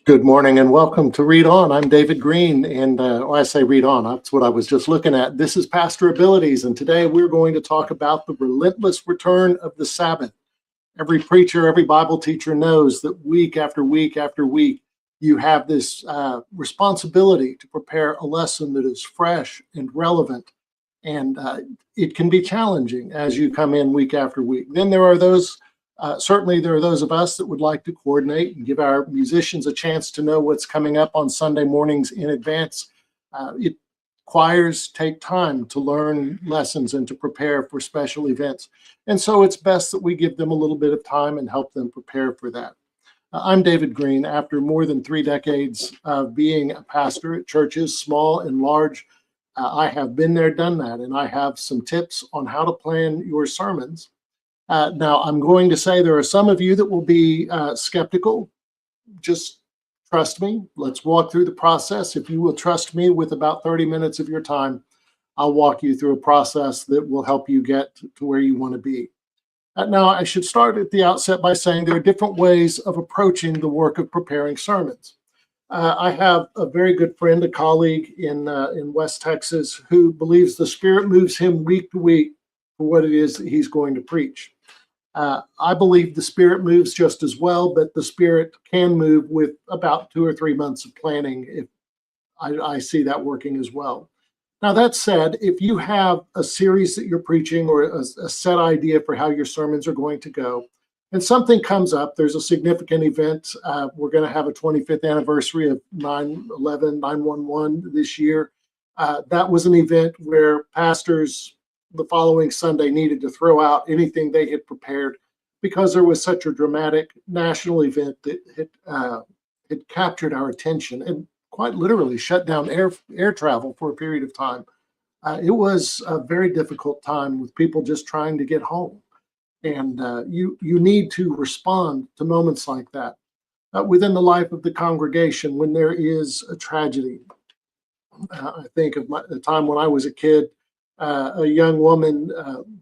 Good morning and welcome to Read On. I'm David Green, and I say Read On, that's what I was just looking at. This is Pastor Abilities, and today we're going to talk about the relentless return of the Sabbath. Every preacher, every Bible teacher knows that week after week after week, you have this responsibility to prepare a lesson that is fresh and relevant, and it can be challenging as you come in week after week. Then there are those certainly, there are those of us that would like to coordinate and give our musicians a chance to know what's coming up on Sunday mornings in advance. Choirs take time to learn lessons and to prepare for special events. And so it's best that we give them a little bit of time and help them prepare for that. I'm David Green. After more than 3 decades of being a pastor at churches, small and large, I have been there, done that, and I have some tips on how to plan your sermons. Now, I'm going to say there are some of you that will be skeptical. Just trust me. Let's walk through the process. If you will trust me with about 30 minutes of your time, I'll walk you through a process that will help you get to where you want to be. Now, I should start at the outset by saying there are different ways of approaching the work of preparing sermons. I have a very good friend, a colleague in West Texas, who believes the Spirit moves him week to week for what it is that he's going to preach. I believe the Spirit moves just as well, but the Spirit can move with about 2 or 3 months of planning. If I see that working as well. Now, that said, if you have a series that you're preaching or a set idea for how your sermons are going to go, and something comes up, there's a significant event. We're going to have a 25th anniversary of 9/11, 9/11 this year. That was an event where pastors the following Sunday needed to throw out anything they had prepared because there was such a dramatic national event that had captured our attention and quite literally shut down air travel for a period of time. It was a very difficult time with people just trying to get home. And you need to respond to moments like that within the life of the congregation when there is a tragedy. I think of the time when I was a kid. A young woman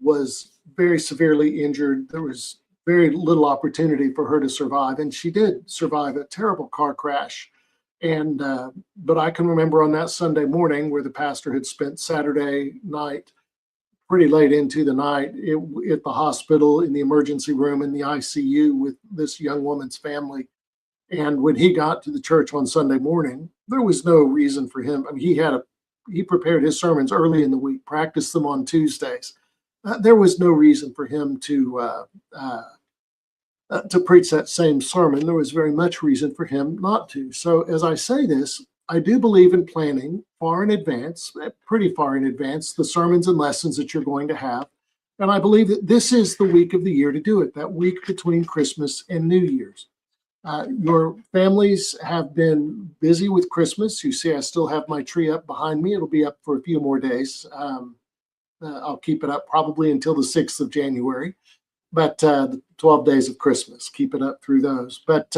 was very severely injured. There was very little opportunity for her to survive, and she did survive a terrible car crash. And but I can remember on that Sunday morning where the pastor had spent Saturday night, pretty late into the night, at the hospital, in the emergency room, in the ICU with this young woman's family. And when he got to the church on Sunday morning, there was no reason for him. I mean, he prepared his sermons early in the week, practiced them on Tuesdays. There was no reason for him to preach that same sermon. There was very much reason for him not to. So as I say this, I do believe in planning far in advance, pretty far in advance, the sermons and lessons that you're going to have. And I believe that this is the week of the year to do it, that week between Christmas and New Year's. Your families have been busy with Christmas. You see, I still have my tree up behind me. It'll be up for a few more days. I'll keep it up probably until the 6th of January, but the 12 days of Christmas, keep it up through those. But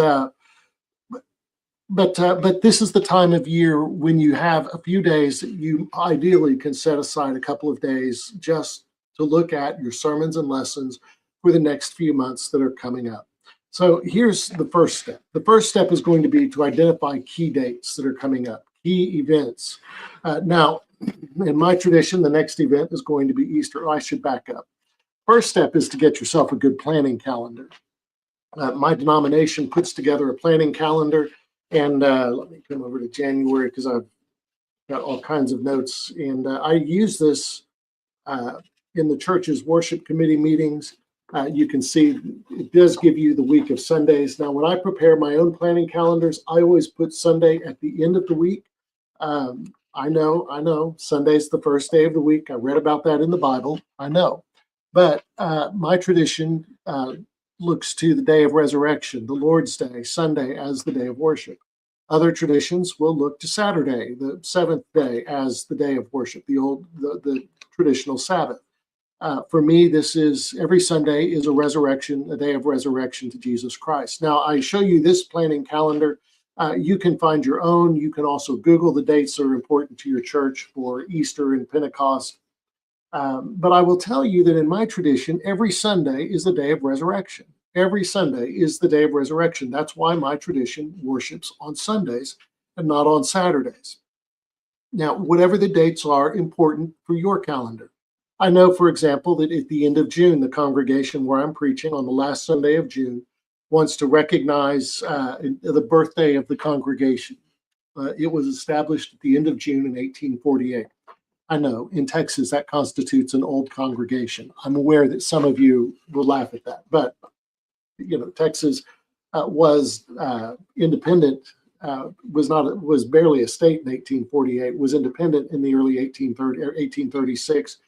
this is the time of year when you have a few days that you ideally can set aside a couple of days just to look at your sermons and lessons for the next few months that are coming up. So here's the first step. The first step is going to be to identify key dates that are coming up, key events. Now, in my tradition, the next event is going to be Easter. I should back up. First step is to get yourself a good planning calendar. My denomination puts together a planning calendar, and let me come over to January because I've got all kinds of notes. And I use this in the church's worship committee meetings. You can see it does give you the week of Sundays. Now, when I prepare my own planning calendars, I always put Sunday at the end of the week. I know, Sunday's the first day of the week. I read about that in the Bible. I know. But my tradition looks to the day of resurrection, the Lord's Day, Sunday, as the day of worship. Other traditions will look to Saturday, the 7th day, as the day of worship, the traditional Sabbath. For me, this is every Sunday is a day of resurrection to Jesus Christ. Now, I show you this planning calendar. You can find your own. You can also Google the dates that are important to your church for Easter and Pentecost. But I will tell you that in my tradition, every Sunday is the day of resurrection. Every Sunday is the day of resurrection. That's why my tradition worships on Sundays and not on Saturdays. Now, whatever the dates are important for your calendar. I know, for example, that at the end of June, the congregation where I'm preaching on the last Sunday of June wants to recognize the birthday of the congregation. It was established at the end of June in 1848. I know in Texas that constitutes an old congregation. I'm aware that some of you will laugh at that, but Texas was independent. Was barely a state in 1848. Was independent in the early 1836.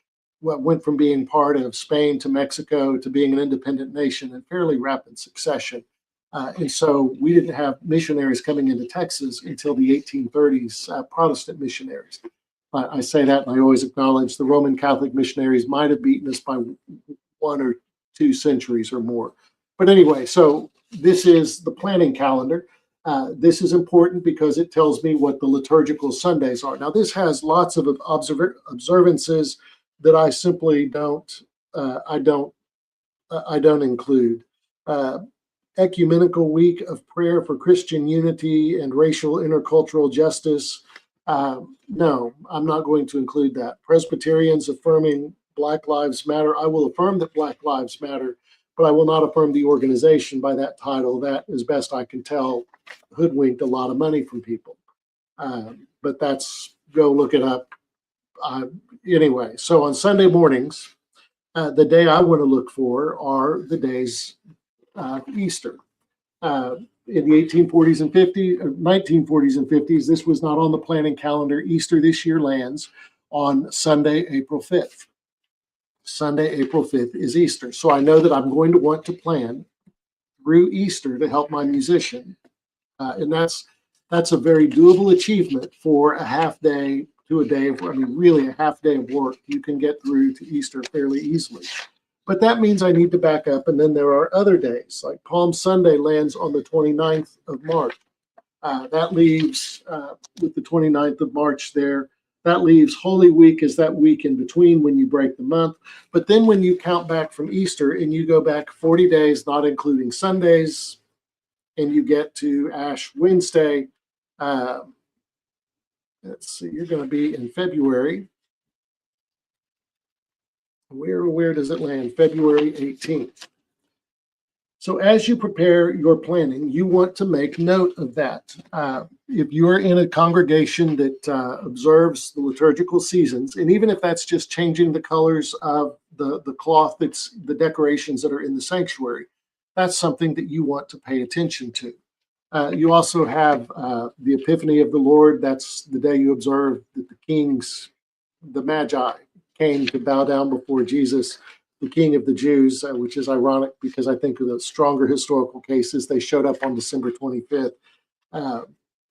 Went from being part of Spain to Mexico to being an independent nation in fairly rapid succession. And so we didn't have missionaries coming into Texas until the 1830s, Protestant missionaries. I say that, and I always acknowledge the Roman Catholic missionaries might have beaten us by 1 or 2 centuries or more. But anyway, so this is the planning calendar. This is important because it tells me what the liturgical Sundays are. Now, this has lots of observances that I simply don't include. Ecumenical Week of Prayer for Christian Unity and Racial Intercultural Justice. No, I'm not going to include that. Presbyterians affirming Black Lives Matter. I will affirm that Black Lives Matter, but I will not affirm the organization by that title. That, as best I can tell, hoodwinked a lot of money from people. But go look it up. Anyway, so on Sunday mornings, the day I want to look for are the days Easter. In the 1840s and 50s, 1940s and 50s, this was not on the planning calendar. Easter this year lands on Sunday, April 5th. Sunday, April 5th is Easter. So I know that I'm going to want to plan through Easter to help my musician. And that's a very doable achievement for a half day to a day. Really a half day of work. You can get through to Easter fairly easily. But that means I need to back up. And then there are other days, like Palm Sunday lands on the 29th of March. That leaves, with the 29th of March there, that leaves Holy Week is that week in between when you break the month. But then when you count back from Easter and you go back 40 days, not including Sundays, and you get to Ash Wednesday, let's see, you're going to be in February. Where does it land? February 18th. So as you prepare your planning, you want to make note of that. If you're in a congregation that observes the liturgical seasons, and even if that's just changing the colors of the cloth, that's the decorations that are in the sanctuary, that's something that you want to pay attention to. You also have the Epiphany of the Lord. That's the day you observe that the Magi, came to bow down before Jesus, the King of the Jews, which is ironic because I think of the stronger historical cases, they showed up on December 25th.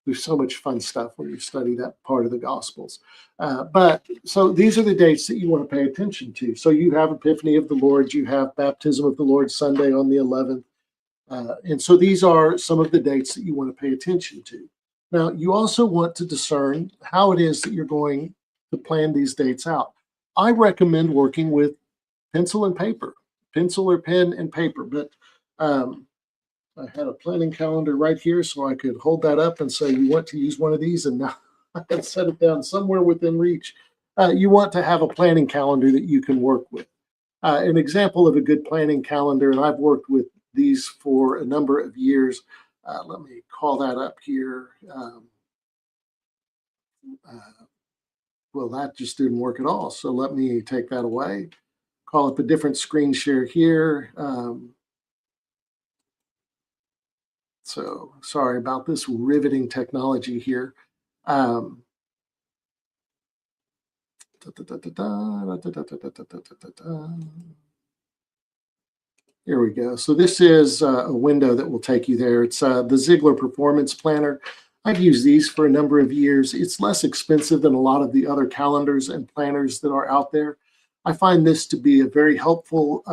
There's so much fun stuff when you study that part of the Gospels. But so these are the dates that you want to pay attention to. So you have Epiphany of the Lord, you have Baptism of the Lord Sunday on the 11th. And so these are some of the dates that you want to pay attention to. Now, you also want to discern how it is that you're going to plan these dates out. I recommend working with pencil and paper, pencil or pen and paper. But I had a planning calendar right here, so I could hold that up and say, you want to use one of these, and now I can set it down somewhere within reach. You want to have a planning calendar that you can work with. An example of a good planning calendar, and I've worked with these for a number of years. Let me call that up here. Well, that just didn't work at all. So let me take that away. Call up a different screen share here. So sorry about this riveting technology here. Here we go. So this is a window that will take you there. It's the Ziegler Performance Planner. I've used these for a number of years. It's less expensive than a lot of the other calendars and planners that are out there. I find this to be a very helpful.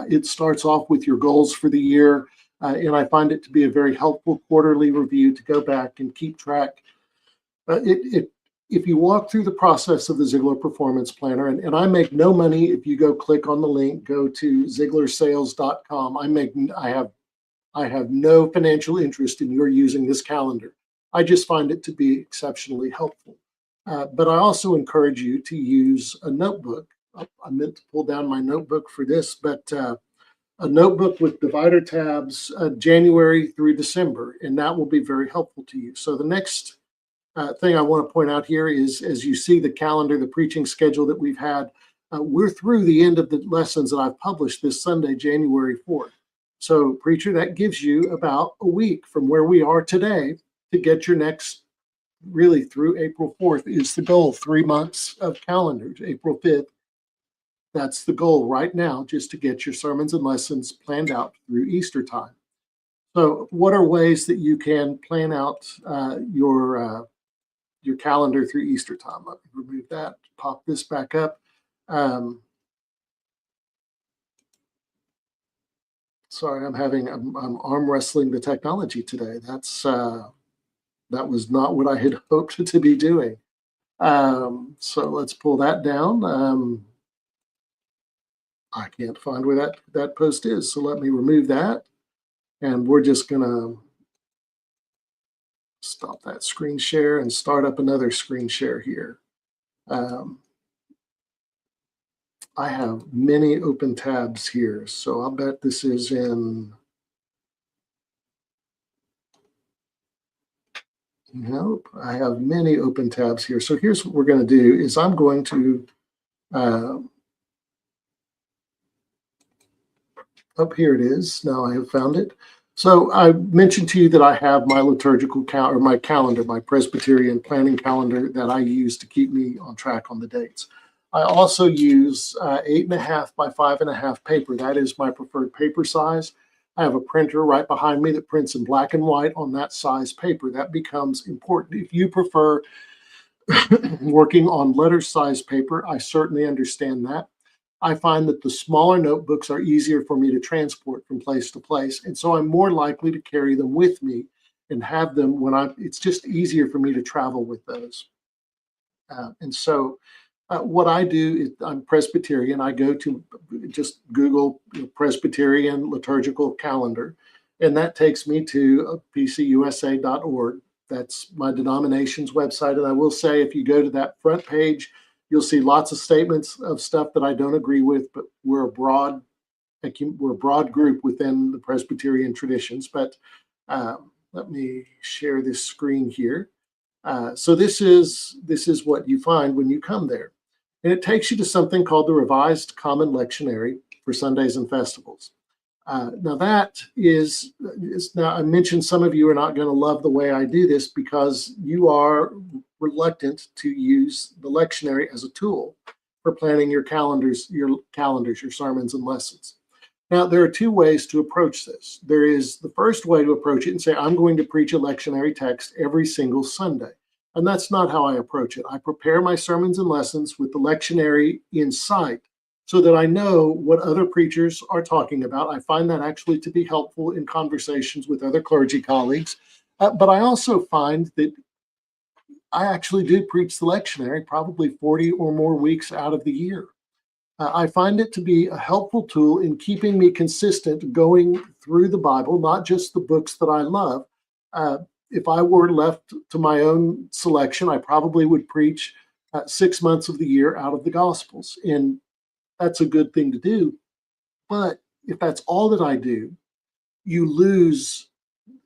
It starts off with your goals for the year, and I find it to be a very helpful quarterly review to go back and keep track. It if you walk through the process of the Ziglar Performance Planner, and I make no money if you go click on the link, go to ziglarsales.com. I have no financial interest in your using this calendar. I just find it to be exceptionally helpful. But I also encourage you to use a notebook. I meant to pull down my notebook for this, but a notebook with divider tabs, January through December, and that will be very helpful to you. So the next thing I want to point out here is, as you see the calendar, the preaching schedule that we've had, we're through the end of the lessons that I've published this Sunday, January 4th. So, preacher, that gives you about a week from where we are today to get your next, really through April 4th is the goal, 3 months of calendar, April 5th. That's the goal right now, just to get your sermons and lessons planned out through Easter time. So what are ways that you can plan out your calendar through Easter time? Let me remove that, pop this back up. Sorry, I'm arm wrestling the technology today. That was not what I had hoped to be doing. So let's pull that down. I can't find where that post is, so let me remove that. And we're just gonna stop that screen share and start up another screen share here. I have many open tabs here, so I'll bet this is in, nope, I have many open tabs here. So here's what we're going to do is I'm going to, up here it is. Now I have found it. So I mentioned to you that I have my liturgical calendar, my calendar, my Presbyterian planning calendar that I use to keep me on track on the dates. I also use 8.5 by 5.5 paper. That is my preferred paper size. I have a printer right behind me that prints in black and white on that size paper. That becomes important. If you prefer working on letter size paper, I certainly understand that. I find that the smaller notebooks are easier for me to transport from place to place. And so I'm more likely to carry them with me and have them when it's just easier for me to travel with those. And so what I do is I'm Presbyterian. I go to just Google Presbyterian liturgical calendar, and that takes me to pcusa.org. That's my denomination's website. And I will say, if you go to that front page, you'll see lots of statements of stuff that I don't agree with, but we're a broad group within the Presbyterian traditions. But let me share this screen here. So this is what you find when you come there. And it takes you to something called the Revised Common Lectionary for Sundays and Festivals. Now that is now I mentioned some of you are not going to love the way I do this because you are reluctant to use the lectionary as a tool for planning your calendars, your sermons and lessons. Now, there are two ways to approach this. There is the first way to approach it and say, I'm going to preach a lectionary text every single Sunday. And that's not how I approach it. I prepare my sermons and lessons with the lectionary in sight so that I know what other preachers are talking about. I find that actually to be helpful in conversations with other clergy colleagues. But I also find that I actually do preach the lectionary probably 40 or more weeks out of the year. I find it to be a helpful tool in keeping me consistent going through the Bible, not just the books that I love. If I were left to my own selection, I probably would preach 6 months of the year out of the Gospels. And that's a good thing to do. But if that's all that I do, you lose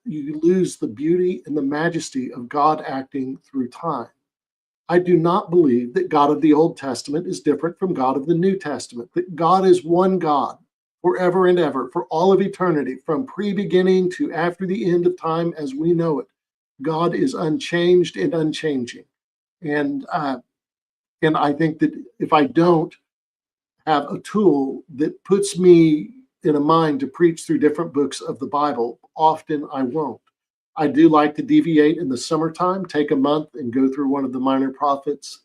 the beauty and the majesty of God acting through time. I do not believe that God of the Old Testament is different from God of the New Testament, that God is one God forever and ever, for all of eternity, from pre-beginning to after the end of time as we know it. God is unchanged and unchanging. And I think that if I don't have a tool that puts me in a mind to preach through different books of the Bible, often I won't. I do like to deviate in the summertime, take a month and go through one of the minor prophets,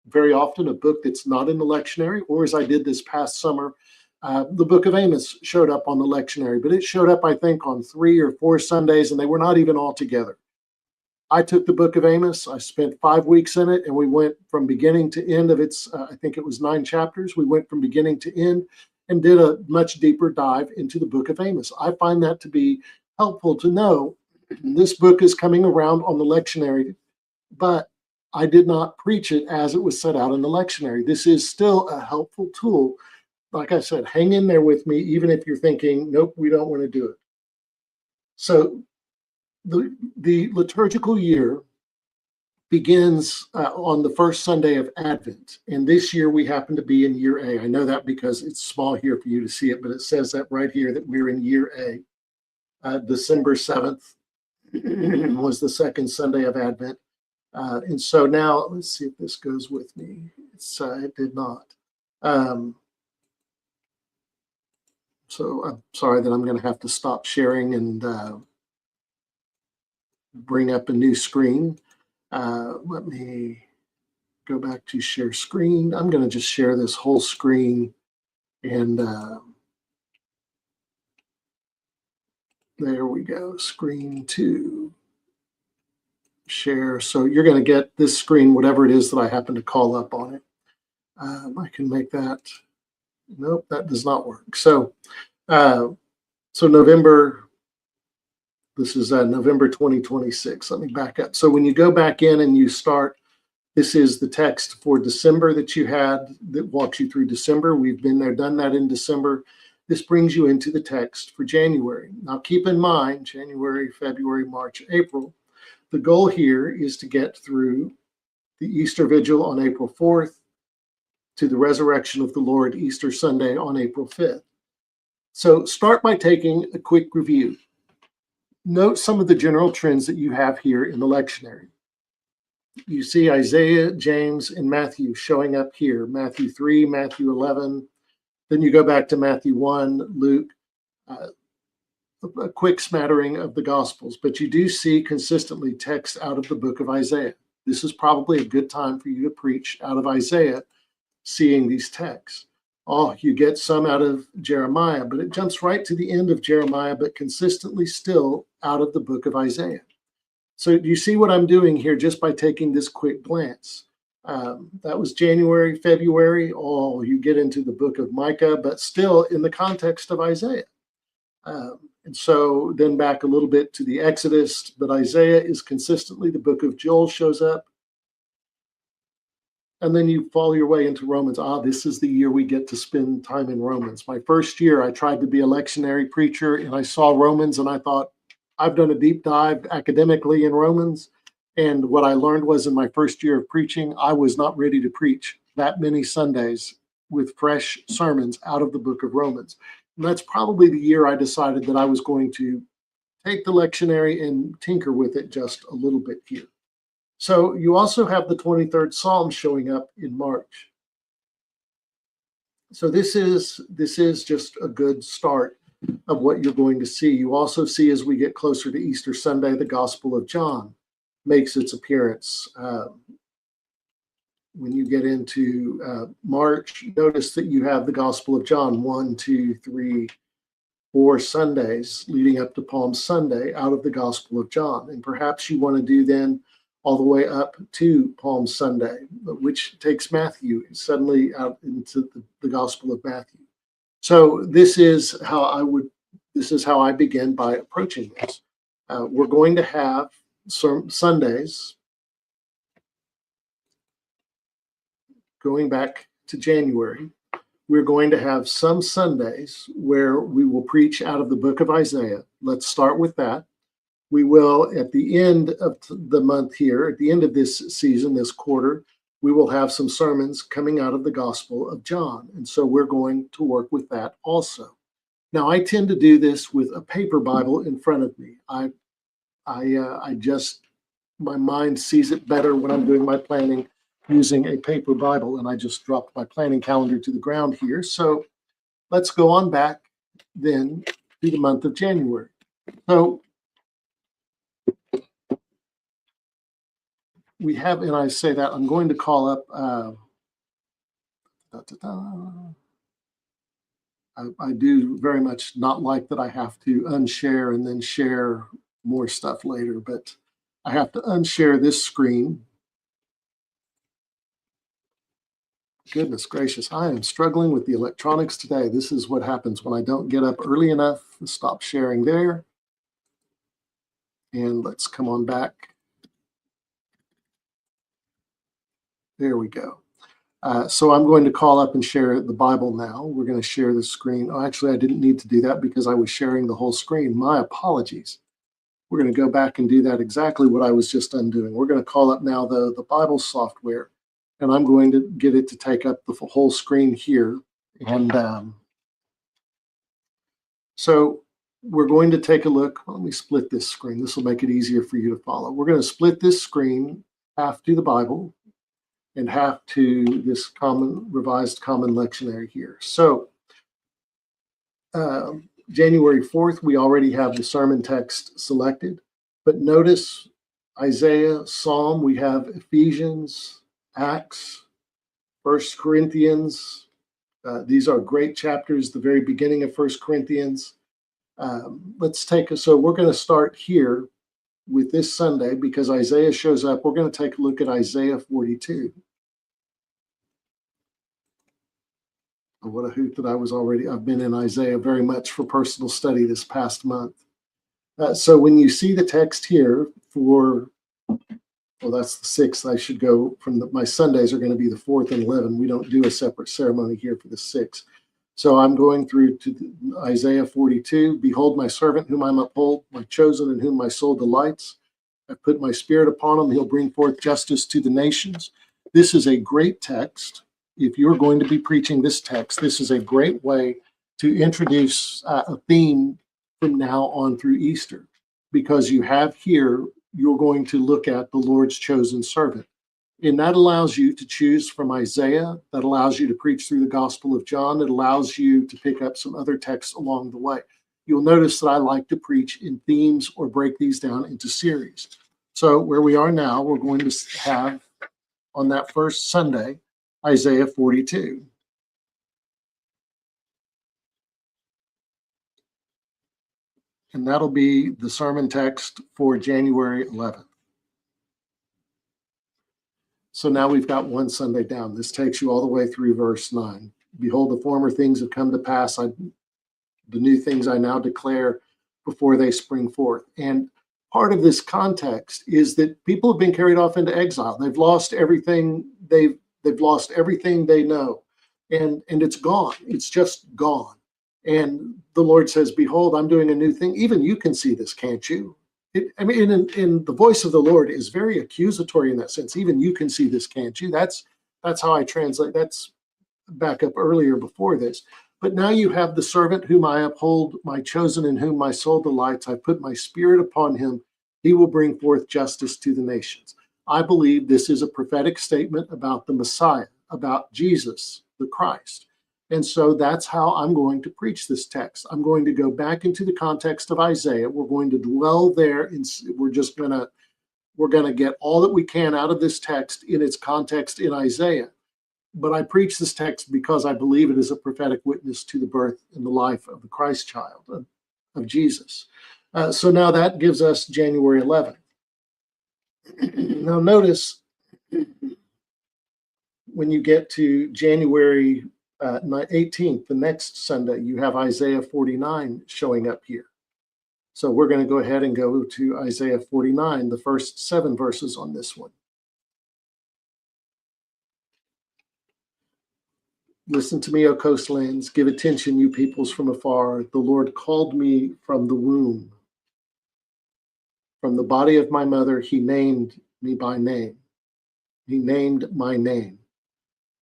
very often a book that's not in the lectionary, or as I did this past summer, the book of Amos showed up on the lectionary, but it showed up, I think, on 3 or 4 Sundays, and they were not even all together. I took the book of Amos. I spent 5 weeks in it, and we went from beginning to end of its, I think it was 9 chapters. We went from beginning to end and did a much deeper dive into the book of Amos. I find that to be helpful to know. This book is coming around on the lectionary, but I did not preach it as it was set out in the lectionary. This is still a helpful tool. Like I said, hang in there with me, even if you're thinking, nope, we don't want to do it. So the liturgical year begins on the first Sunday of Advent. And this year we happen to be in year A. I know that because it's small here for you to see it, but it says that right here that we're in year A. December 7th was the second Sunday of Advent. And so now let's see if this goes with me. It did not. So I'm sorry that I'm going to have to stop sharing and bring up a new screen. Let me go back to share screen. I'm going to just share this whole screen, and there we go. Screen 2. Share. So you're going to get this screen, whatever it is that I happen to call up on it. I can make that. Nope, that does not work. So November. This is November 2026. Let me back up. So when you go back in and you start, this is the text for December that you had that walks you through December. We've been there, done that in December. This brings you into the text for January. Now keep in mind, January, February, March, April. The goal here is to get through the Easter Vigil on April 4th to the resurrection of the Lord Easter Sunday on April 5th. So start by taking a quick review. Note some of the general trends that you have here in the lectionary. You see Isaiah, James, and Matthew showing up here. Matthew 3, Matthew 11. Then you go back to Matthew 1, Luke, a quick smattering of the Gospels. But you do see consistently text out of the book of Isaiah. This is probably a good time for you to preach out of Isaiah, seeing these texts. Oh, you get some out of Jeremiah, but it jumps right to the end of Jeremiah, but consistently still out of the book of Isaiah. So do you see what I'm doing here just by taking this quick glance? That was January, February. Oh, you get into the book of Micah, but still in the context of Isaiah. And so then back a little bit to the Exodus, but Isaiah is consistently, the book of Joel shows up. And then you follow your way into Romans. This is the year we get to spend time in Romans. My first year, I tried to be a lectionary preacher, and I saw Romans, and I thought, I've done a deep dive academically in Romans. And what I learned was in my first year of preaching, I was not ready to preach that many Sundays with fresh sermons out of the book of Romans. And that's probably the year I decided that I was going to take the lectionary and tinker with it just a little bit here. So you also have the 23rd Psalm showing up in March. So this is just a good start of what you're going to see. You also see as we get closer to Easter Sunday, the Gospel of John makes its appearance. When you get into March, notice that you have the Gospel of John 1, 2, 3, 4 Sundays leading up to Palm Sunday out of the Gospel of John. And perhaps you want to do then all the way up to Palm Sunday, which takes Matthew suddenly out into the Gospel of Matthew. So this is how I begin by approaching this. We're going to have some Sundays going back to January. We're going to have some Sundays where we will preach out of the book of Isaiah. Let's start with that. We will, at the end of the month here, at the end of this season, this quarter, we will have some sermons coming out of the Gospel of John. And so we're going to work with that also. Now, I tend to do this with a paper Bible in front of me. My mind sees it better when I'm doing my planning using a paper Bible, and I just dropped my planning calendar to the ground here. So let's go on back then to the month of January. So we have, and I say that, I'm going to call up, I do very much not like that I have to unshare and then share more stuff later, but I have to unshare this screen. Goodness gracious, I am struggling with the electronics today. This is what happens when I don't get up early enough. Stop sharing there. And let's come on back. There we go. So I'm going to call up and share the Bible now. We're going to share the screen. Oh, actually, I didn't need to do that because I was sharing the whole screen. My apologies. We're going to go back and do that exactly what I was just undoing. We're going to call up now the Bible software, and I'm going to get it to take up the whole screen here. And so we're going to take a look. Let me split this screen. This will make it easier for you to follow. We're going to split this screen half to the Bible and half to this revised common lectionary here. So January 4th, we already have the sermon text selected, but notice Isaiah, Psalm, we have Ephesians, Acts, 1 Corinthians. These are great chapters, the very beginning of 1 Corinthians. So we're going to start here with this Sunday because Isaiah shows up. We're going to take a look at Isaiah 42. What a hoot that I've been in Isaiah very much for personal study this past month. So when you see the text here that's the 6th, I should go from my Sundays are going to be the 4th and 11th. We don't do a separate ceremony here for the 6th. So I'm going through to Isaiah 42. Behold, my servant whom I uphold, my chosen in whom my soul delights. I put my spirit upon him. He'll bring forth justice to the nations. This is a great text. If you're going to be preaching this text, this is a great way to introduce a theme from now on through Easter, because you have here, you're going to look at the Lord's chosen servant. And that allows you to choose from Isaiah. That allows you to preach through the Gospel of John. It allows you to pick up some other texts along the way. You'll notice that I like to preach in themes or break these down into series. So where we are now, we're going to have on that first Sunday, Isaiah 42. And that'll be the sermon text for January 11th. So now we've got one Sunday down. This takes you all the way through verse 9. Behold, the former things have come to pass. The new things I now declare before they spring forth. And part of this context is that people have been carried off into exile. They've lost everything. They've lost everything they know, and it's gone. It's just gone. And the Lord says, behold, I'm doing a new thing. Even you can see this, can't you? In the voice of the Lord is very accusatory in that sense. Even you can see this, can't you? That's how I translate. That's back up earlier before this. But now you have the servant whom I uphold, my chosen in whom my soul delights. I put my spirit upon him. He will bring forth justice to the nations. I believe this is a prophetic statement about the Messiah, about Jesus, the Christ. And so that's how I'm going to preach this text. I'm going to go back into the context of Isaiah. We're going to dwell there, and we're going to get all that we can out of this text in its context in Isaiah. But I preach this text because I believe it is a prophetic witness to the birth and the life of the Christ child, of Jesus. So now that gives us January 11th. Now notice when you get to January 18th, the next Sunday, you have Isaiah 49 showing up here. So we're going to go ahead and go to Isaiah 49, the first 7 verses on this one. Listen to me, O coastlands. Give attention, you peoples from afar. The Lord called me from the womb. From the body of my mother, he named me by name. He named my name.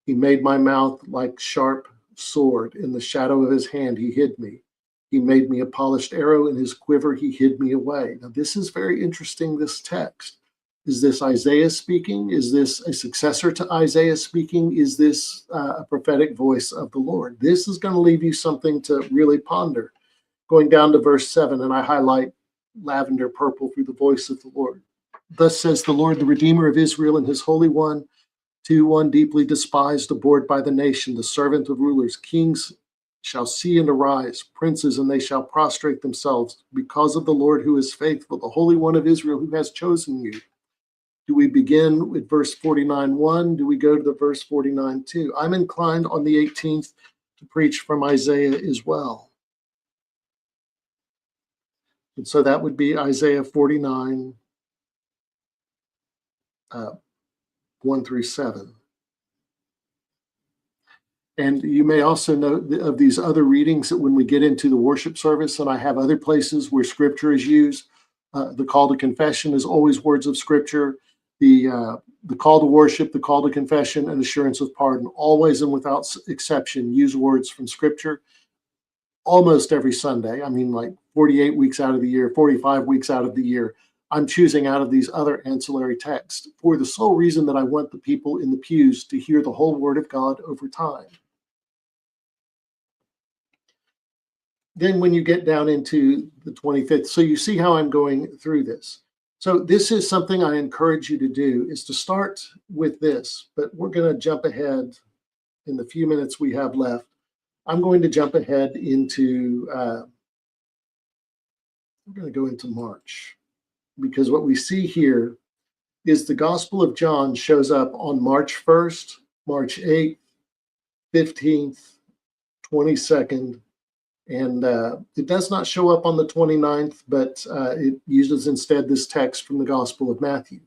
He made my mouth like sharp sword. In the shadow of his hand, he hid me. He made me a polished arrow. In his quiver, he hid me away. Now, this is very interesting, this text. Is this Isaiah speaking? Is this a successor to Isaiah speaking? Is this a prophetic voice of the Lord? This is going to leave you something to really ponder. Going down to verse 7, and I highlight lavender purple through the voice of the Lord. Thus says the Lord, the Redeemer of Israel and his Holy One, to one deeply despised, abhorred by the nation, the servant of rulers, kings shall see and arise, princes, and they shall prostrate themselves because of the Lord who is faithful, the Holy One of Israel who has chosen you. Do we begin with verse 49:1? Do we go to the verse 49:2? I'm inclined on the 18th to preach from Isaiah as well. And so that would be Isaiah 49, 1 through 7. And you may also note of these other readings that when we get into the worship service, and I have other places where scripture is used, the call to confession is always words of scripture. The call to worship, the call to confession, and assurance of pardon, always and without exception, use words from scripture almost every Sunday. I mean, like 48 weeks out of the year, 45 weeks out of the year, I'm choosing out of these other ancillary texts for the sole reason that I want the people in the pews to hear the whole word of God over time. Then when you get down into the 25th, so you see how I'm going through this. So this is something I encourage you to do, is to start with this, but we're going to jump ahead in the few minutes we have left. I'm going to jump ahead into, we're going to go into March, because what we see here is the Gospel of John shows up on March 1st, March 8th, 15th, 22nd, and it does not show up on the 29th, but it uses instead this text from the Gospel of Matthew.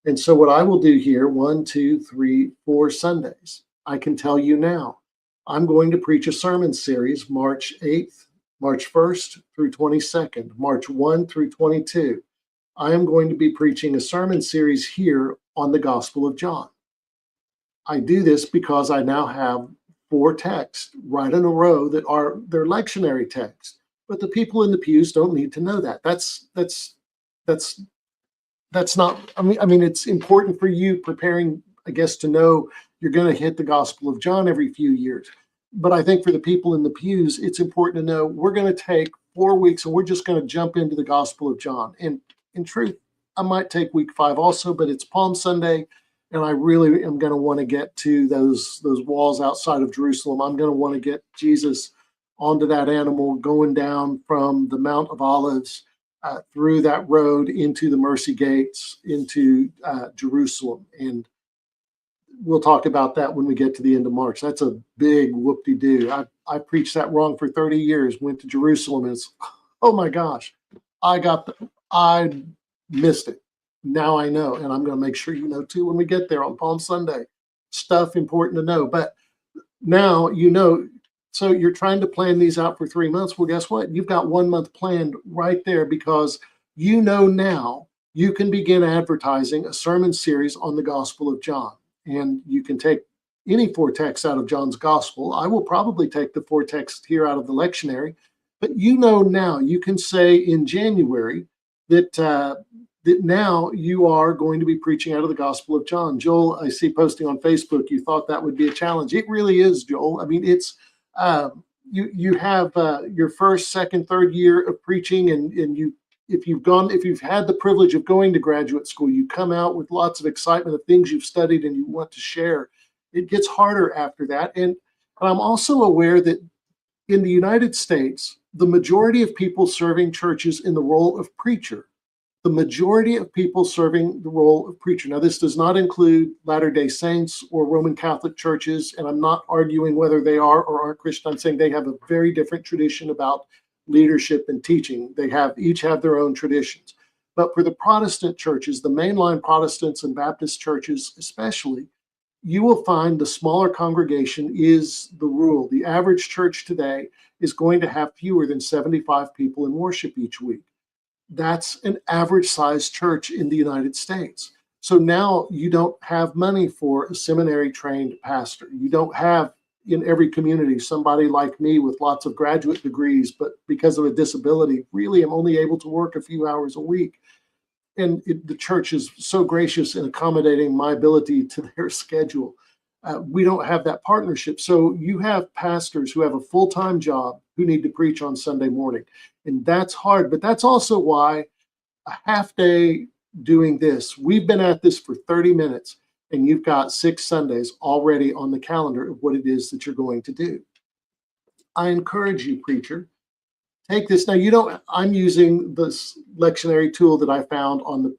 And so what I will do here, 1, 2, 3, 4 Sundays, I can tell you now, I'm going to preach a sermon series March 8th, March 1st through 22nd, March 1 through 22. I am going to be preaching a sermon series here on the Gospel of John. I do this because I now have 4 texts right in a row that are their lectionary texts, but the people in the pews don't need to know that. That's not. I mean, it's important for you preparing, I guess, to know you're going to hit the Gospel of John every few years. But I think for the people in the pews, it's important to know we're going to take 4 weeks and we're just going to jump into the Gospel of John. And in truth, I might take week 5 also, but it's Palm Sunday. And I really am going to want to get to those walls outside of Jerusalem. I'm going to want to get Jesus onto that animal, going down from the Mount of Olives through that road into the Mercy Gates, into Jerusalem. And we'll talk about that when we get to the end of March. That's a big whoop-de-doo. I preached that wrong for 30 years, went to Jerusalem, and it's, oh my gosh, I missed it. Now I know, and I'm going to make sure you know too when we get there on Palm Sunday. Stuff important to know. But now you know, so you're trying to plan these out for 3 months. Well, guess what? You've got 1 month planned right there, because you know now you can begin advertising a sermon series on the Gospel of John. And you can take any 4 texts out of John's Gospel. I will probably take the 4 texts here out of the lectionary. But you know now, you can say in January that that now you are going to be preaching out of the Gospel of John. Joel, I see posting on Facebook, you thought that would be a challenge. It really is, Joel. I mean, it's you have your first, second, third year of preaching, and if you've had the privilege of going to graduate school, you come out with lots of excitement of things you've studied and you want to share. It gets harder after that. And I'm also aware that in the United States, the majority of people serving churches in the role of preacher, the majority of people serving the role of preacher. Now, this does not include Latter-day Saints or Roman Catholic churches, and I'm not arguing whether they are or aren't Christian. I'm saying they have a very different tradition about leadership and teaching. They each have their own traditions. But for the Protestant churches, the mainline Protestants and Baptist churches especially, you will find the smaller congregation is the rule. The average church today is going to have fewer than 75 people in worship each week. That's an average sized church in the United States. So now you don't have money for a seminary trained pastor. You don't have in every community somebody like me with lots of graduate degrees, but because of a disability, really am only able to work a few hours a week. And the church is so gracious in accommodating my ability to their schedule. We don't have that partnership. So you have pastors who have a full-time job who need to preach on Sunday morning. And that's hard. But that's also why a half day doing this, we've been at this for 30 minutes, and you've got 6 Sundays already on the calendar of what it is that you're going to do. I encourage you, preacher, take this. Now, I'm using this lectionary tool that I found on the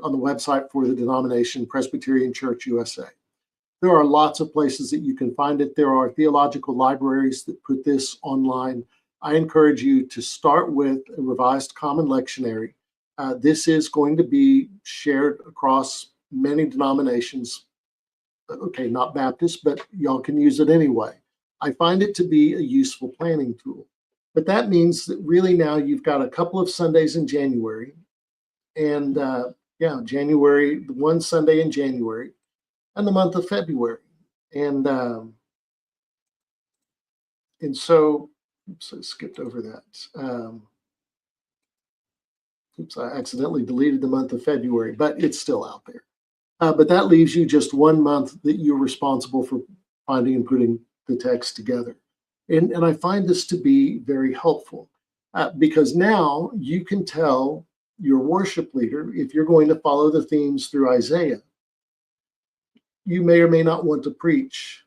on the website for the denomination Presbyterian Church USA. There are lots of places that you can find it. There are theological libraries that put this online. I encourage you to start with a revised common lectionary. This is going to be shared across many denominations. Okay, not Baptist, but y'all can use it anyway. I find it to be a useful planning tool. But that means that really now you've got a couple of Sundays in January, and January, one Sunday in January, and the month of February, and so, oops, I skipped over that. I accidentally deleted the month of February, but it's still out there. But that leaves you just 1 month that you're responsible for finding and putting the text together. And I find this to be very helpful because now you can tell your worship leader, if you're going to follow the themes through Isaiah, you may or may not want to preach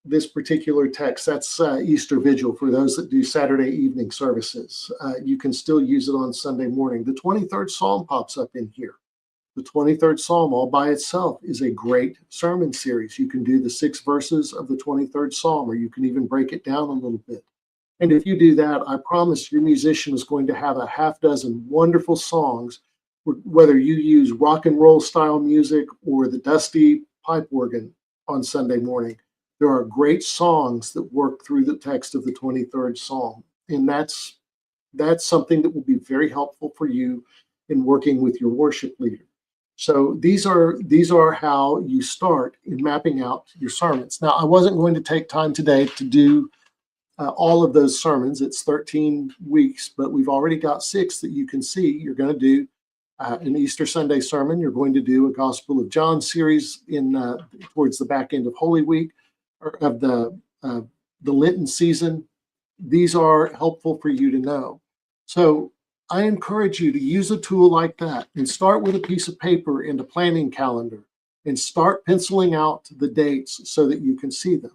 this particular text. That's Easter Vigil for those that do Saturday evening services. You can still use it on Sunday morning. The 23rd Psalm pops up in here. The 23rd Psalm all by itself is a great sermon series. You can do the 6 verses of the 23rd Psalm, or you can even break it down a little bit. And if you do that, I promise your musician is going to have a half dozen wonderful songs, whether you use rock and roll style music or the dusty pipe organ on Sunday morning. There are great songs that work through the text of the 23rd Psalm. And that's something that will be very helpful for you in working with your worship leader. So these are how you start in mapping out your sermons. Now, I wasn't going to take time today to do all of those sermons. It's 13 weeks, but we've already got 6 that you can see. You're going to do an Easter Sunday sermon. You're going to do a Gospel of John series towards the back end of Holy Week, or of the Lenten season. These are helpful for you to know. So I encourage you to use a tool like that and start with a piece of paper and a planning calendar and start penciling out the dates so that you can see them.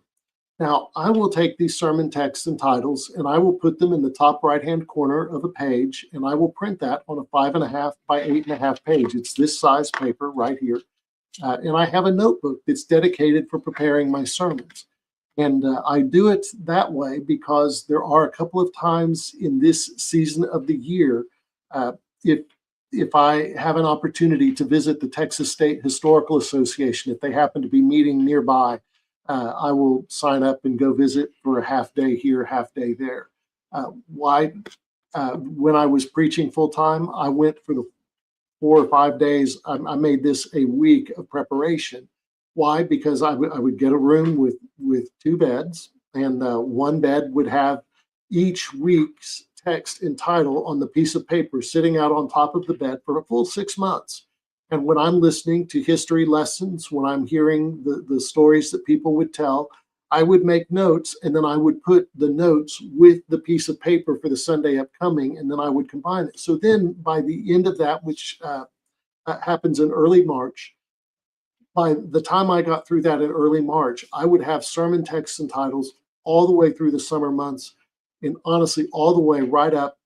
Now, I will take these sermon texts and titles and I will put them in the top right-hand corner of a page, and I will print that on a 5.5 by 8.5 page. It's this size paper right here. And I have a notebook that's dedicated for preparing my sermons. And I do it that way because there are a couple of times in this season of the year, if I have an opportunity to visit the Texas State Historical Association, if they happen to be meeting nearby, I will sign up and go visit for a half day here, half day there. When I was preaching full time, I went for the 4 or 5 days. I made this a week of preparation. Why? Because I would get a room with 2 beds, and one bed would have each week's text and title on the piece of paper sitting out on top of the bed for a full 6 months. And when I'm listening to history lessons, when I'm hearing the stories that people would tell, I would make notes, and then I would put the notes with the piece of paper for the Sunday upcoming, and then I would combine it. So then by the end of that, which happens in early March, by the time I got through that in early March, I would have sermon texts and titles all the way through the summer months, and honestly, all the way right up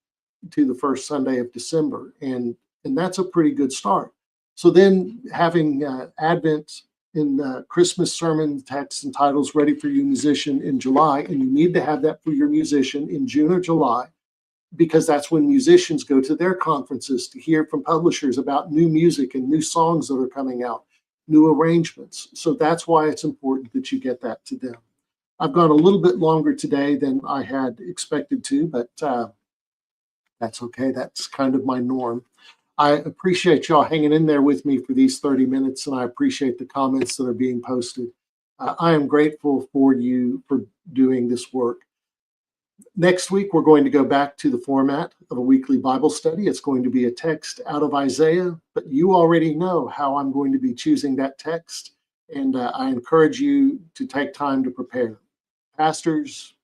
to the first Sunday of December. And that's a pretty good start. So then having Advent and Christmas sermon texts and titles ready for your musician in July, and you need to have that for your musician in June or July, because that's when musicians go to their conferences to hear from publishers about new music and new songs that are coming out, new arrangements. So that's why it's important that you get that to them. I've gone a little bit longer today than I had expected to, but that's okay. That's kind of my norm. I appreciate y'all hanging in there with me for these 30 minutes, and I appreciate the comments that are being posted. I am grateful for you for doing this work. Next week, we're going to go back to the format of a weekly Bible study. It's going to be a text out of Isaiah, but you already know how I'm going to be choosing that text, and I encourage you to take time to prepare. Pastors,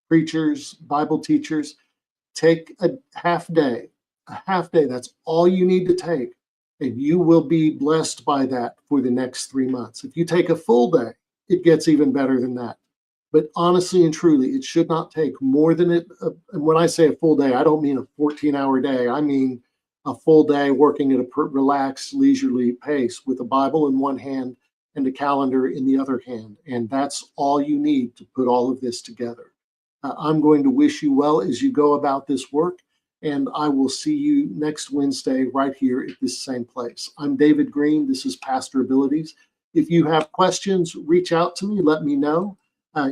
preachers, Bible teachers, take a half day. A half day, that's all you need to take, and you will be blessed by that for the next 3 months. If you take a full day, it gets even better than that. But honestly and truly, it should not take more than it. And when I say a full day, I don't mean a 14-hour day. I mean a full day working at a relaxed, leisurely pace with a Bible in one hand and a calendar in the other hand. And that's all you need to put all of this together. I'm going to wish you well as you go about this work. And I will see you next Wednesday right here at this same place. I'm David Green. This is Pastor Abilities. If you have questions, reach out to me, let me know.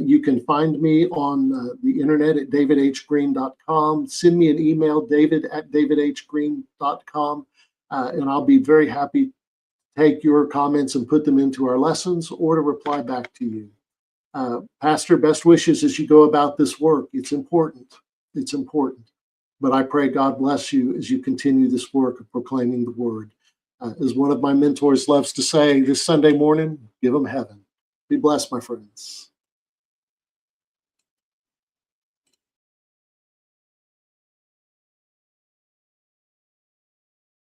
You can find me on the internet at davidhgreen.com. Send me an email, david@davidhgreen.com, and I'll be very happy to take your comments and put them into our lessons or to reply back to you. Pastor, best wishes as you go about this work. It's important. It's important. But I pray God bless you as you continue this work of proclaiming the word. As one of my mentors loves to say this Sunday morning, give them heaven. Be blessed, my friends.